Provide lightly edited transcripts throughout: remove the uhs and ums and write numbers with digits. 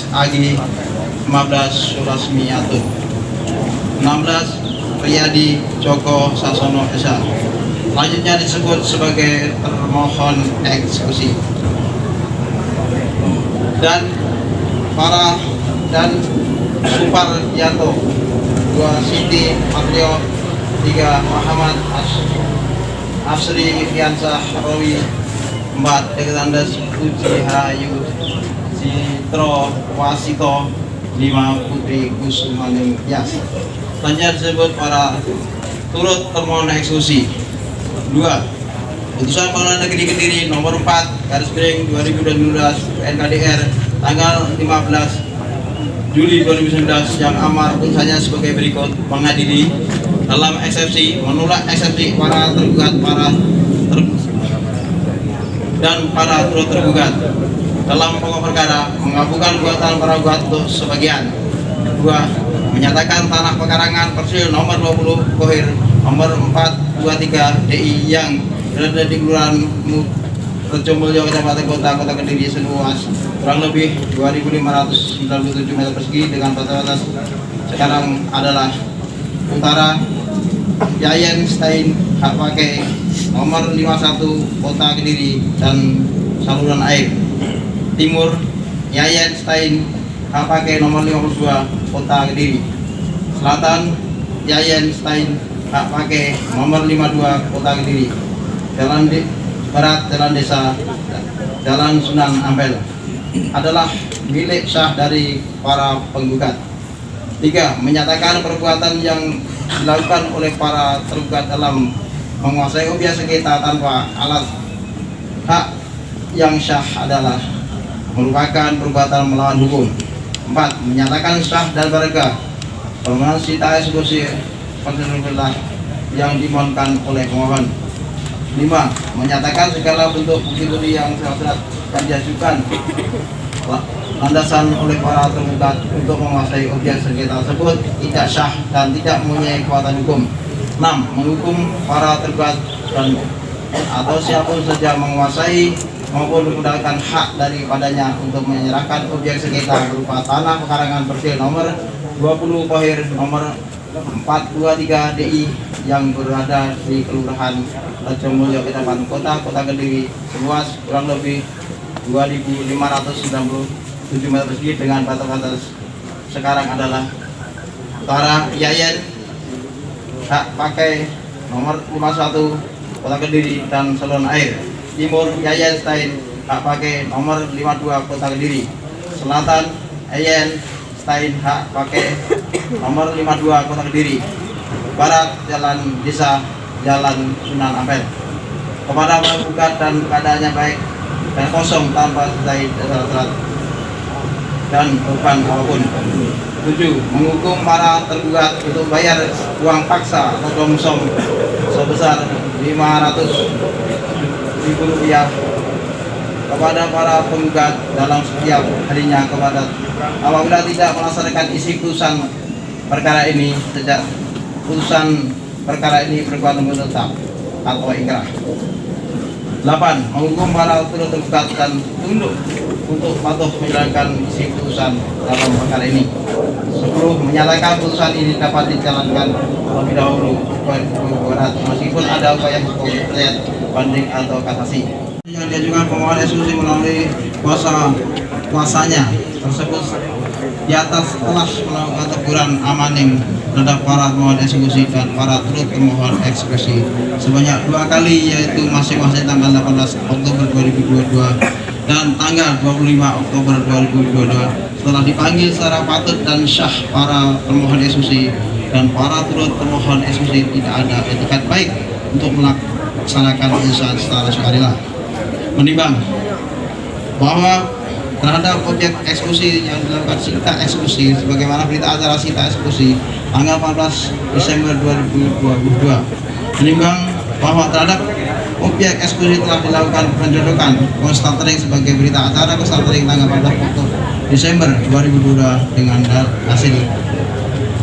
Agi, 15 Surasmiatun, 16 Riyadi Joko Sasono Esa. Selanjutnya disebut sebagai termohon eksekusi. Dan Suparyanto, 2 Siti Patrio, 3 Muhammad Asri Fiansah Rawi, 4 Dekandas Puji Hayu Citro Wasito, 5 Putri Kusumaning Tias. Selanjutnya disebut para turut termohon eksekusi. 2. Putusan Pengadilan Negeri Kediri nomor 4/2012 NKDR tanggal 15 Juli 2019 yang amar putusannya sebagai berikut: mengadili dalam eksepsi menolak eksepsi para tergugat dan para turut tergugat. Dalam pokok perkara mengabulkan gugatan para gugat untuk sebagian. 2. Menyatakan tanah pekarangan persil nomor 20 Kohir nomor 423 DI yang berada di Kelurahan Rejomulyo, Kecamatan Kota Kediri seluas kurang lebih 2.597 meter persegi dengan batas sekarang adalah: utara Yayan Stein hak pakai nomor 51 Kota Kediri dan saluran air; timur Yayan Stein hak pakai nomor 52 Kota Kediri; selatan Yayan Stein hak pakai nomor 52 Kota Kediri; barat Jalan Desa Jalan Sunan Ampel adalah milik sah dari para penggugat. 3. Menyatakan perbuatan yang dilakukan oleh para tergugat dalam menguasai objek sengketa tanpa alat hak yang sah adalah merupakan perbuatan melawan hukum. 4. Menyatakan sah dan berharga permohonan sita eksekusi konstitusional yang dimohonkan oleh pemohon. 5. Menyatakan segala bentuk bukti yang surat yang diajukan landasan oleh para tergugat untuk menguasai objek sengketa tersebut tidak sah dan tidak mempunyai kekuatan hukum. 6. Menghukum para tergugat dan atau siapapun saja menguasai maupun menggunakan hak daripadanya untuk menyerahkan objek sengketa berupa tanah pekarangan persil nomor 20 Kohir nomor 423 DI yang berada di Kelurahan Rejomulyo, Kecamatan Kota Kediri seluas kurang lebih 2.597 meter persegi dengan batas sekarang adalah: utara Yayan hak pakai nomor 51 Kota Kediri dan saluran air; timur Yayan Stein hak pakai nomor 52 Kota Kediri; selatan Yayan Stein hak pakai nomor 52 Kota Kediri; barat Jalan Desa Jalan Sunan Ampel. Kepada penggugat dan keadaannya baik dan kosong tanpa selesai syarat dan beban apapun. 7. Menghukum para tergugat untuk bayar uang paksa atau domsom sebesar Rp500.000 kepada para penggugat dalam setiap harinya apabila tidak melaksanakan isi putusan perkara ini sejak putusan perkara ini berkekuatan hukum tetap atau ingkrah. 8. Menghukum para turut tergugat dan tunduk untuk patuh menjalankan isi putusan dalam perkara ini. 10. Menyatakan putusan ini dapat dijalankan terlebih dahulu meskipun ada upaya hukum terkait banding atau kasasi yang diajukan pemohon eksekusi melalui kuasanya tersebut di atas telah melakukan teguran amaning terhadap para pemohon eksekusi dan para turut pemohon eksekusi sebanyak 2 kali, yaitu masing-masing tanggal 18 Oktober 2022 dan tanggal 25 Oktober 2022 setelah dipanggil secara patut dan syah para pemohon eksekusi dan para turut pemohon eksekusi tidak ada etikat baik untuk melaksanakan putusan secara sukarela. Menimbang bahwa terhadap objek eksekusi yang dilakukan sita eksekusi sebagaimana berita acara sita eksekusi tanggal 14 Desember 2022. Menimbang bahwa terhadap objek eksekusi telah dilakukan pencocokan konstatering sebagai berita acara konstatering tanggal 14 Desember 2022 dengan hasil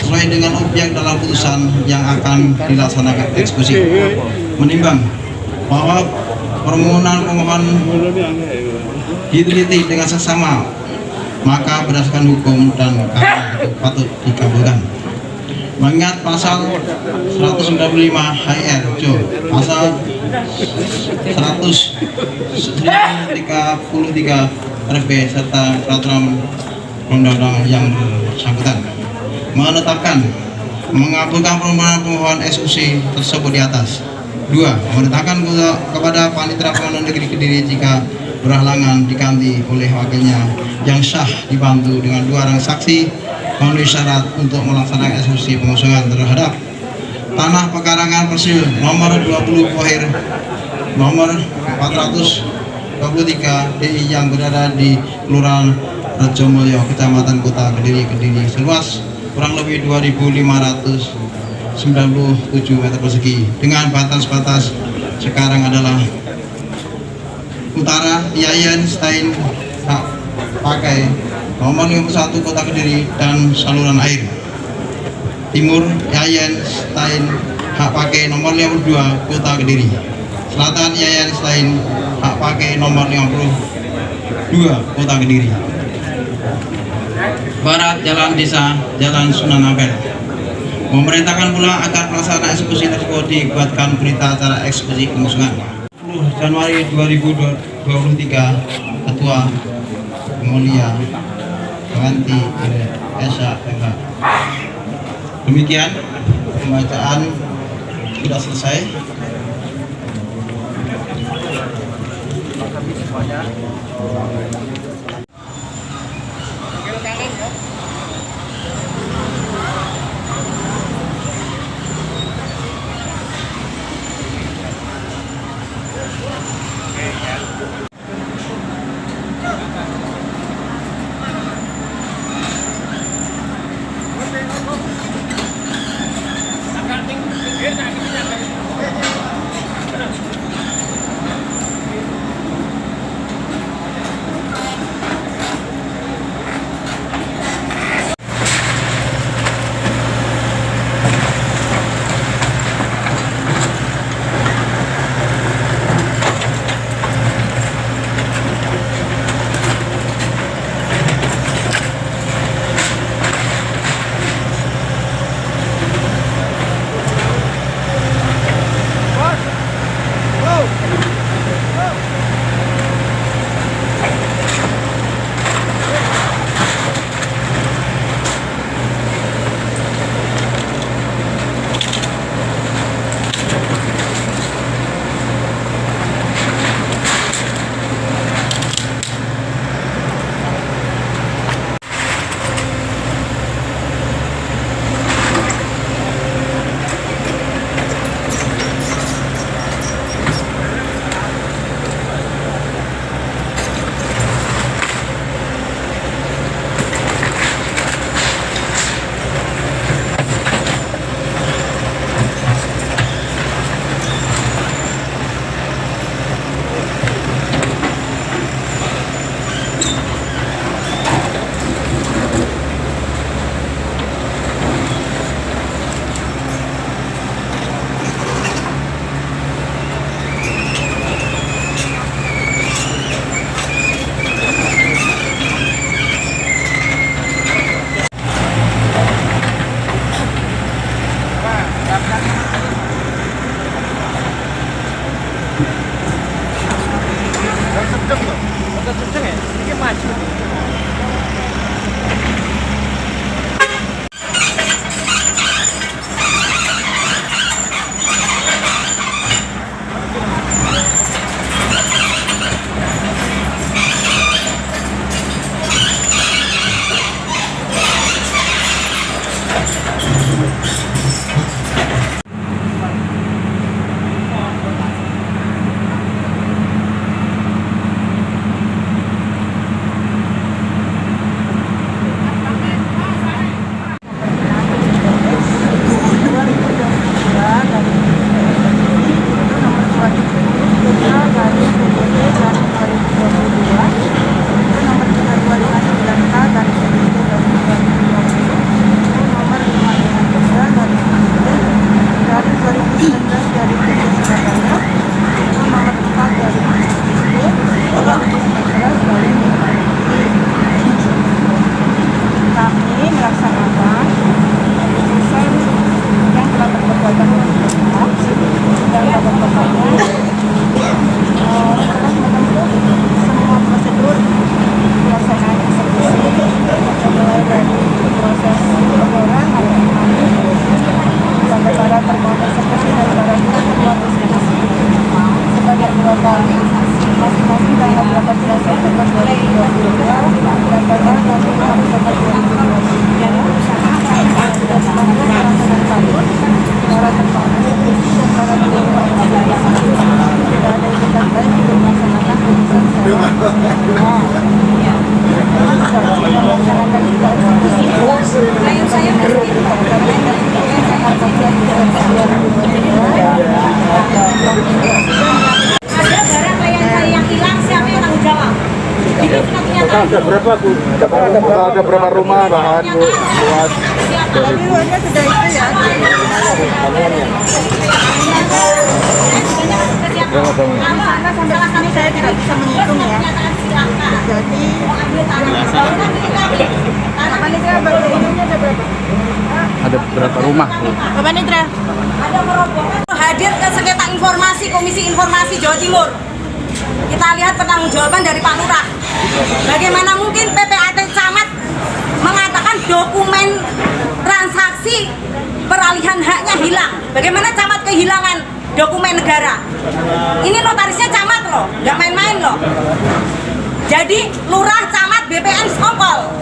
sesuai dengan objek dalam putusan yang akan dilaksanakan eksekusi. Menimbang bahwa permohonan pemohon diteliti dengan seksama maka berdasarkan hukum dan karena itu patut dikabulkan. Mengingat pasal 195 HR pasal 133 RB serta peraturan undang-undang yang bersangkutan menetapkan mengabulkan permohonan pemohon eksekusi tersebut di atas. 2. Memerintahkan kepada Panitera Pengadilan Negeri Kediri jika berhalangan diganti oleh wakilnya yang sah dibantu dengan 2 orang saksi memenuhi syarat untuk melaksanakan eksekusi pengosongan terhadap tanah pekarangan persil nomor 20 Pohir nomor 423 DI yang berada di Kelurahan Rejomulyo, Kecamatan Kota Kediri seluas kurang lebih 2.597 meter persegi dengan batas-batas sekarang adalah utara Yayan Stein hak pakai nomor 51 Kota Kediri dan saluran air, timur Yayan Stein hak pakai nomor 52 Kota Kediri, selatan Yayan Stein hak pakai nomor 52 Kota Kediri, barat Jalan Desa Jalan Sunan Ampel. Memerintahkan pula agar pelaksanaan eksekusi tersebut dibuatkan berita acara eksekusi pengosongan 10 Januari 2023. Ketua Mulia Ganti Esa MH. Demikian pembacaan sudah selesai. dan bapak-bapaknya telah menempuh semua prosedur pelaksanaan eksekusi, mulai dari proses laporan sampai para termohon eksekusi dan para termohon eksekusi sebanyak 2 kali, masing-masing tanggal 18 September 2022 dan tanggal 26 September 2022. Sudah dilakukan pelaksanaan tahun para termohon eksekusi dan para termohon eksekusi tidak ada ikutan baik untuk melaksanakan putusan sewa. Melaksanakan juga eksekusi. Saya ada barang klien saya yang hilang, siapa yang tanggung jawab? Ada berapa rumah bahan Bu? Luas. Tadi luasnya sudah itu ya. Karena sampai sini saya tidak bisa menghitung ya. Jadi Bapak Nitra, baru ininya ada berapa? Ada berapa rumah Bu? Bapak Nitra, Ada merobohkan hadir ke sengketa informasi Komisi Informasi Jawa Timur. Kita lihat pertanggungjawaban dari Pak Lurah. Bagaimana mungkin PPAT Camat mengatakan dokumen transaksi peralihan haknya hilang? Bagaimana Camat kehilangan dokumen negara? Ini notarisnya Camat loh, nggak main-main loh. Jadi Lurah, Camat, BPN sekongkol.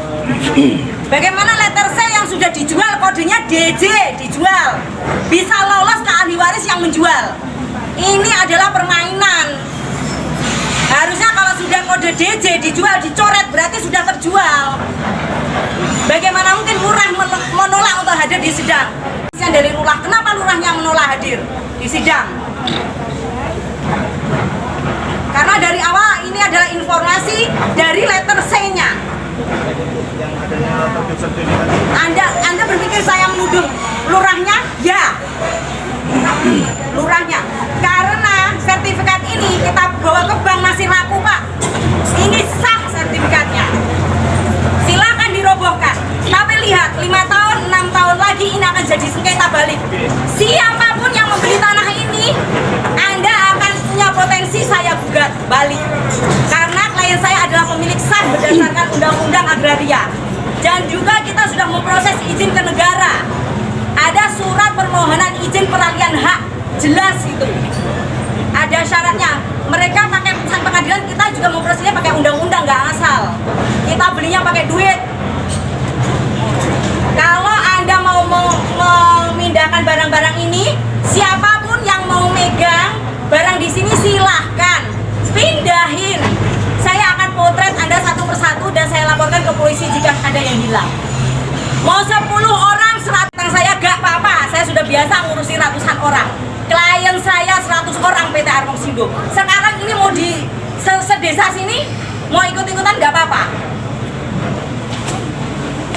Bagaimana letter C yang sudah dijual kodenya DJ dijual bisa lolos ke ahli waris yang menjual? Ini adalah permainan. Harusnya kalau sudah kode DJ dijual dicoret berarti sudah terjual. Bagaimana mungkin Lurah menolak untuk hadir di sidang? Yang dari Lurah, kenapa Lurahnya menolak hadir di sidang? Karena dari awal ini adalah informasi dari letter C-nya. Anda berpikir saya menuduh Lurahnya? Ya. Lurahnya. Karena sertifikat ini kita bawa ke bank masih laku, Pak. Ini sah sertifikatnya. Silakan dirobohkan. Tapi lihat, 5 tahun, 6 tahun lagi ini akan jadi sengketa balik. Siapapun yang membeli tanah ini, Anda akan punya potensi saya gugat balik. Karena klien saya adalah pemilik sah berdasarkan Undang-Undang Agraria. Dan juga kita sudah memproses izin ke negara. Ada surat permohonan izin peralihan hak, jelas itu. Ada syaratnya. Mereka pakai putusan pengadilan, kita juga memprosesnya pakai undang-undang, nggak asal. Kita belinya pakai duit. Kalau Anda mau memindahkan barang-barang ini, siapapun yang mau megang barang di sini silahkan pindahin. Saya akan potret Anda satu persatu dan saya laporkan ke polisi jika ada yang hilang. Mau 10 orang, 100 saya gak apa-apa. Saya sudah biasa ngurusi ratusan orang. Klien saya 100 orang PT Armongsindo. Sekarang ini mau di sedesa sini, mau ikut-ikutan gak apa-apa.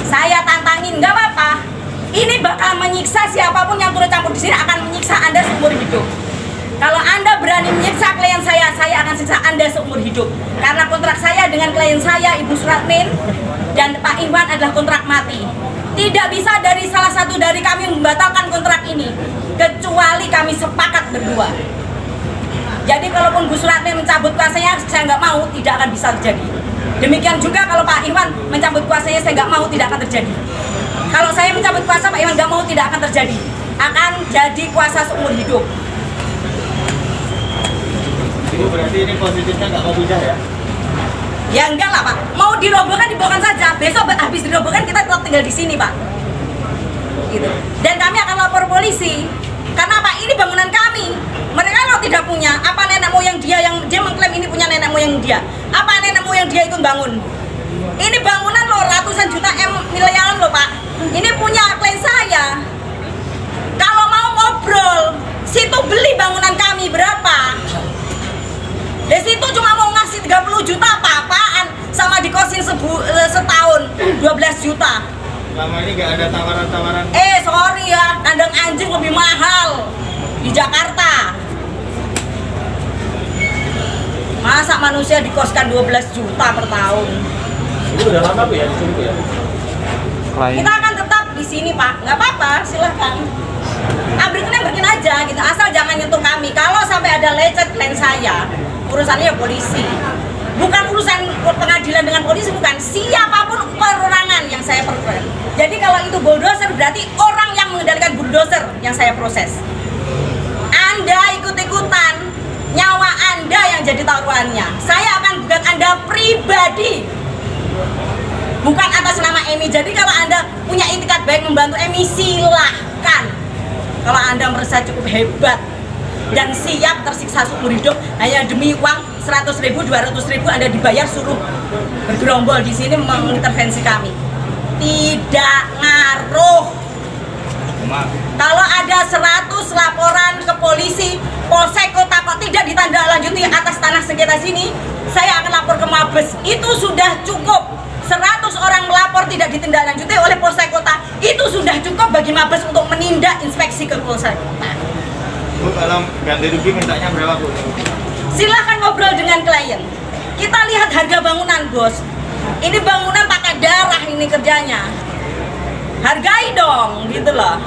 Saya tantangin gak apa-apa. Ini bakal menyiksa siapapun yang turut campur di sini, akan menyiksa Anda seumur hidup. Kalau Anda berani menyiksa klien saya akan siksa Anda seumur hidup. Karena kontrak saya dengan klien saya, Ibu Suratmin dan Pak Iwan adalah kontrak mati. Tidak bisa dari salah satu dari kami membatalkan kontrak ini, kecuali kami sepakat berdua. Jadi kalaupun Bu Suratmin mencabut kuasanya, saya nggak mau, tidak akan bisa terjadi. Demikian juga kalau Pak Iwan mencabut kuasanya, saya nggak mau, tidak akan terjadi. Kalau saya mencabut kuasa, Pak Iwan nggak mau, tidak akan terjadi. Akan jadi kuasa seumur hidup. Ibu berarti ini posisinya nggak mau pindah ya? Ya enggak lah Pak, mau dirobohkan dibawakan saja. Besok habis dirobohkan kita tetap tinggal di sini Pak. Gitu. Dan kami akan lapor polisi. Karena Pak, ini bangunan kami. Mereka lo tidak punya. Apa nenek moyang dia yang dia mengklaim ini punya nenek moyang dia? Apa nenek moyang dia itu bangun? Ini bangunan lo ratusan juta miliaran lo Pak. Ini punya klien saya. Kalau mau ngobrol, situ beli bangunan kami berapa? Di situ cuma mau ngasih 30 juta apa-apaan, sama dikosin setahun 12 juta. Selama ini nggak ada tawaran-tawaran. Sorry ya, kandang anjing lebih mahal di Jakarta. Masa manusia dikoskan 12 juta per tahun? Ini udah lama Bu ya di sini Bu ya? Kita akan tetap di sini Pak, nggak apa-apa, silahkan. Ambilin aja gitu, asal jangan nyentuh kami. Kalau sampai ada lecet klien saya, urusannya ya polisi. Bukan urusan pengadilan dengan polisi, bukan. Siapapun perorangan yang saya proses. Jadi kalau itu bulldozer berarti orang yang mengendalikan bulldozer yang saya proses. Anda ikut-ikutan, nyawa Anda yang jadi taruhannya. Saya akan gugat Anda pribadi, bukan atas nama Emi. Jadi kalau Anda punya itikat baik membantu Emi, silahkan. Kalau Anda merasa cukup hebat dan siap tersiksa seumur hidup hanya demi uang 100.000, 200.000 Anda dibayar suruh bergerombol di sini mengintervensi kami, tidak ngaruh. Kalau ada 100 laporan ke polisi, Polsek Kota kok tidak ditindaklanjuti atas tanah sengketa sini, saya akan lapor ke Mabes. Itu sudah cukup. 100 orang melapor tidak ditindaklanjuti oleh Polsek Kota, itu sudah cukup bagi Mabes untuk menindak inspeksi ke Polsek Kota. Bu, kalau ganti rugi mintanya berapa, Bu? Silahkan ngobrol dengan klien. Kita lihat harga bangunan, bos. Ini bangunan pakai darah ini kerjanya. Hargai dong, gitu loh.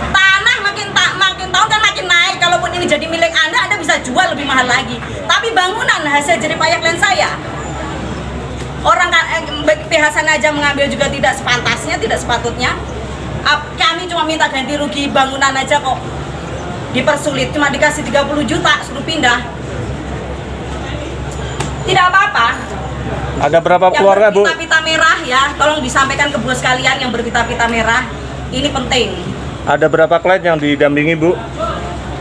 Tanah makin tahun kan makin naik. Kalaupun ini jadi milik Anda bisa jual lebih mahal lagi. Tapi bangunan hasil jerih payah klien saya. Orang pihak sana aja mengambil juga tidak sepantasnya, tidak sepatutnya. Kami cuma minta ganti rugi bangunan aja kok dipersulit, cuma dikasih 30 juta suruh pindah. Tidak apa-apa. Ada berapa keluarga, Bu? Yang berpita-pita merah ya, tolong disampaikan ke bos kalian yang berpita-pita merah. Ini penting. Ada berapa klien yang didampingi, Bu?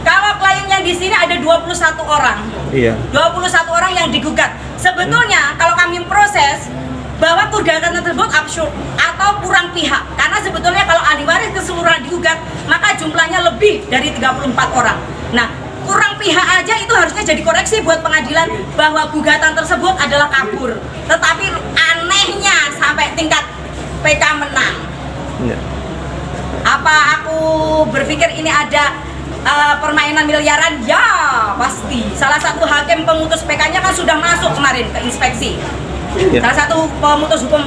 Kalau klien yang di sini ada 21 orang. Iya. 21 orang yang digugat. Sebetulnya kalau kami proses bahwa gugatan tersebut absurd atau kurang pihak, karena sebetulnya kalau ahli waris keseluruhan digugat maka jumlahnya lebih dari 34 orang. Nah, kurang pihak aja itu harusnya jadi koreksi buat pengadilan bahwa gugatan tersebut adalah kabur. Tetapi anehnya sampai tingkat PK menang. Iya. Apa aku berpikir ini ada permainan miliaran? Ya, pasti. Salah satu hakim pemutus PK-nya kan sudah masuk kemarin ke inspeksi. Ya. Salah satu pemutus hukum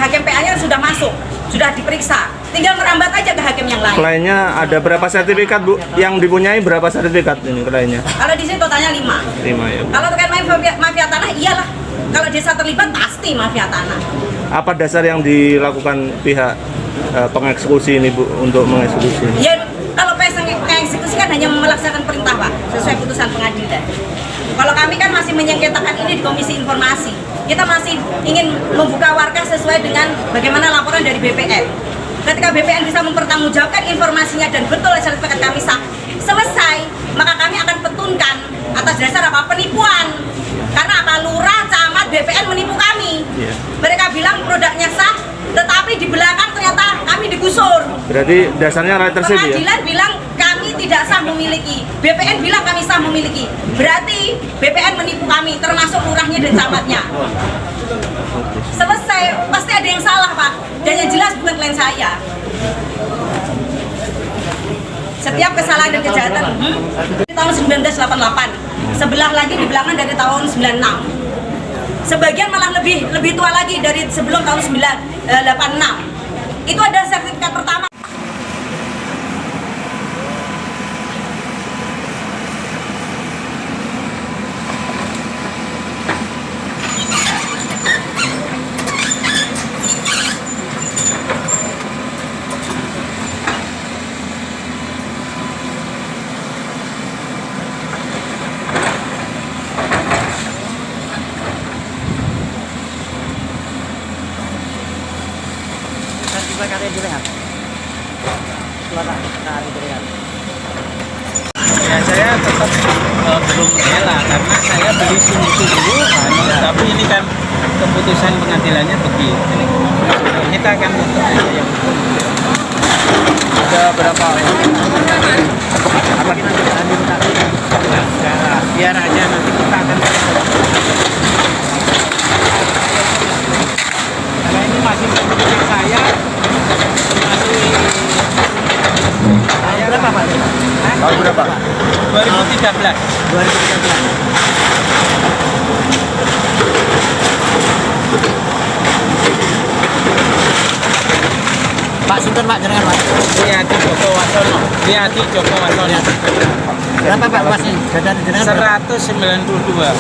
hakim PA-nya sudah masuk, sudah diperiksa. Tinggal merambat aja ke hakim yang lain. Kliennya ada berapa sertifikat, Bu? Yang dipunyai berapa sertifikat ini kliennya? Kalau di sini totalnya 5. 5 ya. Kalau terkait mafia tanah, iyalah. Kalau desa terlibat pasti mafia tanah. Apa dasar yang dilakukan pihak pengeksekusi ini, Bu, untuk mengeksekusi? Ya, kalau pengeksekusi kan hanya melaksanakan perintah, Pak, sesuai putusan pengadilan. Kalau kami kan masih menyengketakan ini di Komisi Informasi. Kita masih ingin membuka warga sesuai dengan bagaimana laporan dari BPN. Ketika BPN bisa mempertanggungjawabkan informasinya dan betul sertifikat kami sah, selesai, maka kami akan petunkan atas dasar apa? Penipuan. Karena apa? Lurah, camat, BPN menipu kami. Iya. Mereka bilang produknya sah, tetapi di belakang ternyata kami digusur. Berarti dasarnya right tersedia ya? Pengadilan bilang kami tidak sah memiliki, BPN bilang kami sah memiliki. Berarti BPN menipu kami, termasuk lurahnya dan camatnya. Selesai, pasti ada yang salah, Pak. Dan yang jelas bukan klien saya. Setiap kesalahan dan kejahatan di tahun 1988, sebelah lagi di belakang dari tahun 96. Sebagian malah lebih tua lagi dari sebelum tahun 1986. Itu ada sertifikat pertama. Ya saya tetap belum rela karena saya beli sini dulu, tapi ini kan keputusan pengadilannya begitu. Kita akan untuk yang Ada berapa? apa kita minta biar aja nanti kita akan karena ini masih milik saya berapa Pak? Tahun berapa? 2013. Pak Sinten Pak jenengan Pak. Riyadi Joko Wasono. Riyadi Joko Wasono. Berapa Pak luasnya? Jajan jenengan 192. 192.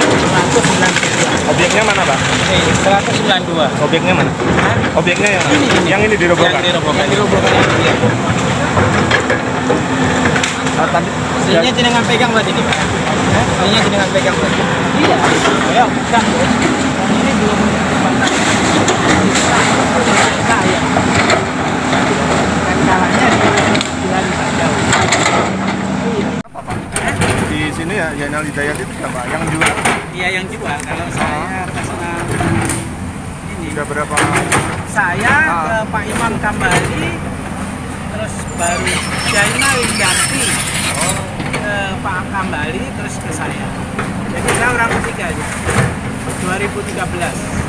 Obyeknya mana, Pak? 192. Obyeknya mana? Hah? Obyeknya yang Ini. yang ini dirobohkan. Yang dirobohkan. Yang dirobohkan. Iya. Tadi Ini jenengan pegang berarti ini, Pak. Ini jenengan pegang berarti. Iya. Ayo, pegang. Ini belum dipandang. Saya. Kan kalahnya di saja. Di sini ya Zainal Hidayat itu siapa? Yang jual? Iya yang jual. Kalau saya atas nama ini. Sudah berapa? Saya ke Pak Imam Kambali, terus baru Zainal Hidayat ke Pak Kambali, terus ke saya. Jadi saya orang ketiga aja. 2013.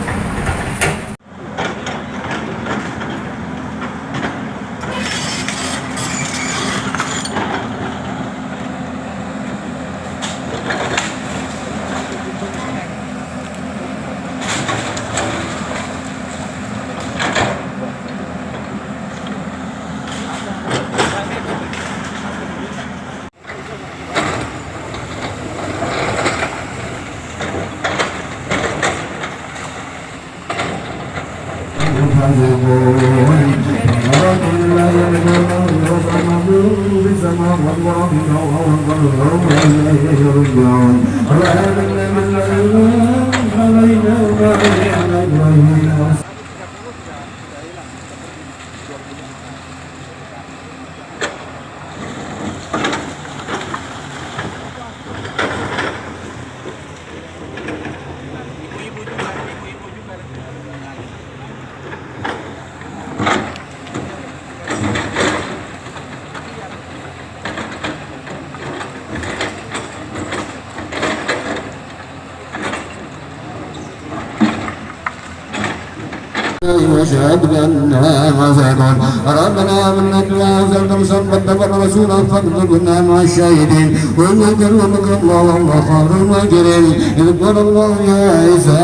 واشهد بأننا غزالون ربنا منك لا زلت مصدق الرسول فاكتبنا مع الشاهدين ونكرمك الله والله خير الماجرين إذ قال الله يا عيسى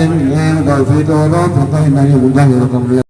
إني غفرت لك فإنني مغفركم